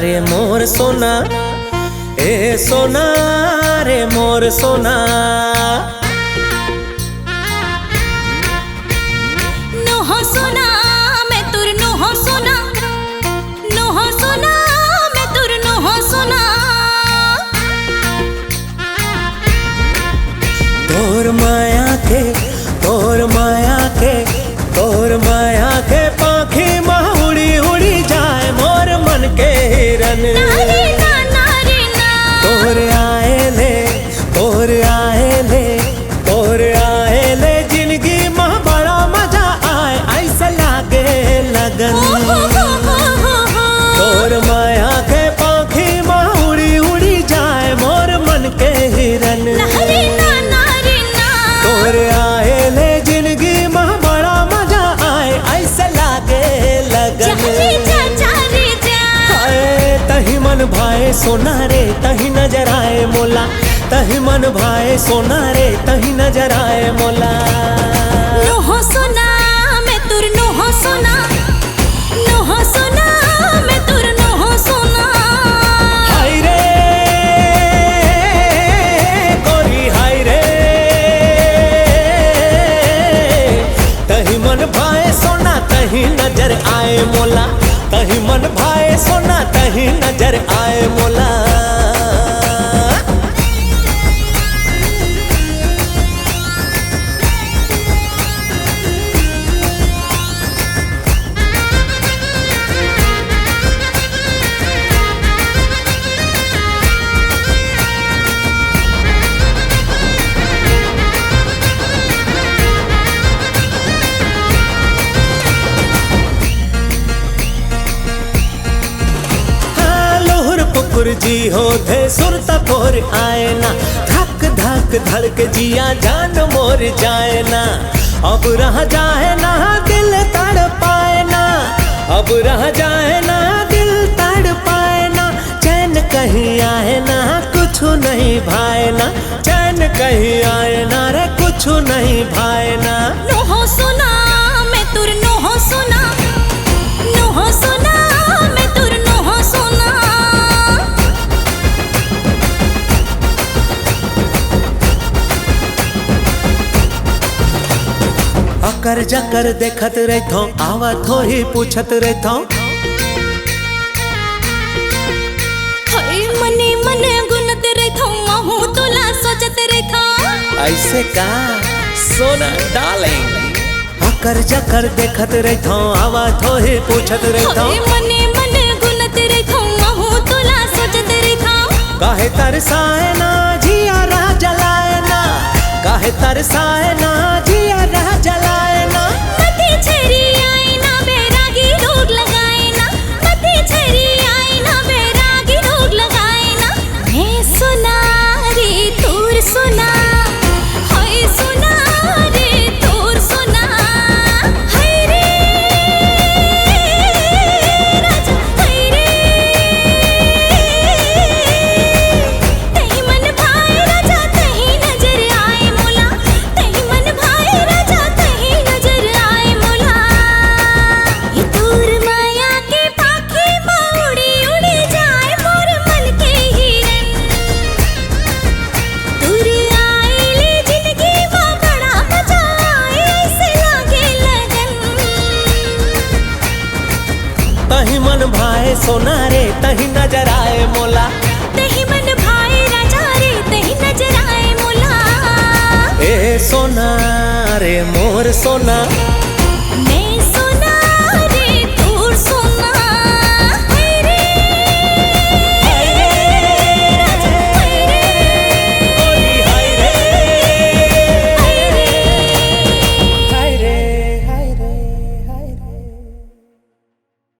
रे मोर सोना, ए सोना रे मोर सोना। नोहो सोना मैं तुर नोहो सोना, नोहो सोना मैं तुर नोहो सोना। तोर माया के तोर माया के तोर माया के पाखी माँ उड़ी उड़ी जाए मोर मन के हिरन। नारे ना नारे ना तोर आए ले तोर आए ले तोर आए ले जिंदगी माँ बड़ा मजा आए ऐसा लागे लगन। तोर माया के पाखी माँ उड़ी उड़ी जाए मोर मन के हिरन। नारे ना नारे ना तोर आए ले जिंदगी माँ बड़ा मजा आए ऐसा लागे लगन। चारे जा चारे जा हाय तही मन भाए सोना रे तही नजर आए मोला, तही मन भाए सोना रे तही नजर आए मोला। नोहो सोना मैं तुर नोहो सोना, नोहो सोना मैं तुर नोहो सोना। हाय रे गोरी हाय रे, तही मन भाए सोना तही नजर आए मोला, तही मन भाए सोना तही नजर आए मोला। जी हो थे सुरता पोर आए ना, धक धक धड़क जिया जान मोर जाए ना। अब रह जाए ना दिल तड़ पाए ना, अब रह जाए ना दिल तड़ पाए ना। चैन कहीं आए ना कुछ नहीं भाए ना, चैन कहीं आए ना रे कुछ नहीं भाए ना। नोहो सोना मैं तुर नोहो सोना, नोहो सोना मैं तुर नोहो सोना। अकर जकर देखत रहथो आवत हो ही पूछत रहथो। हाय मने मने गुनत रहथो महू तोला सोचत रहथो। ऐसे का सोना डार्लिंग, अकर जकर देखत रहथो आवत हो ही पूछत रहथो। हाय मने मने गुनत रहथो महू तोला सोचत रहथो। काहे तरसाए ना जिया राह जलाए ना, काहे तरसाए ना जिया राह जलाए ना। मते छरी आए ना बैरागी रोग लगाए ना, मते छरी आए ना बैरागी रोग लगाए ना। मैं सुना रे तोर सुना, हाय सुना रे तोर सुना। हाय रे राजा हाय रे, तही मन भाई राजा तही नजर आए मोला, तही मन भाई राजा तही नजर आए मोला। ये दूर माया के पाखी माँ उड़ी उड़ी जाए मोर मन के हिरन। दूर आए ले जिंदगी माँ बड़ा मजा आए ऐसे लागे लगन। तही मन भाए सोना रे तही नजर आए मोला, तही मन भाई राजा रे तही नजर आए मोला। ए सोना रे मोर सोना।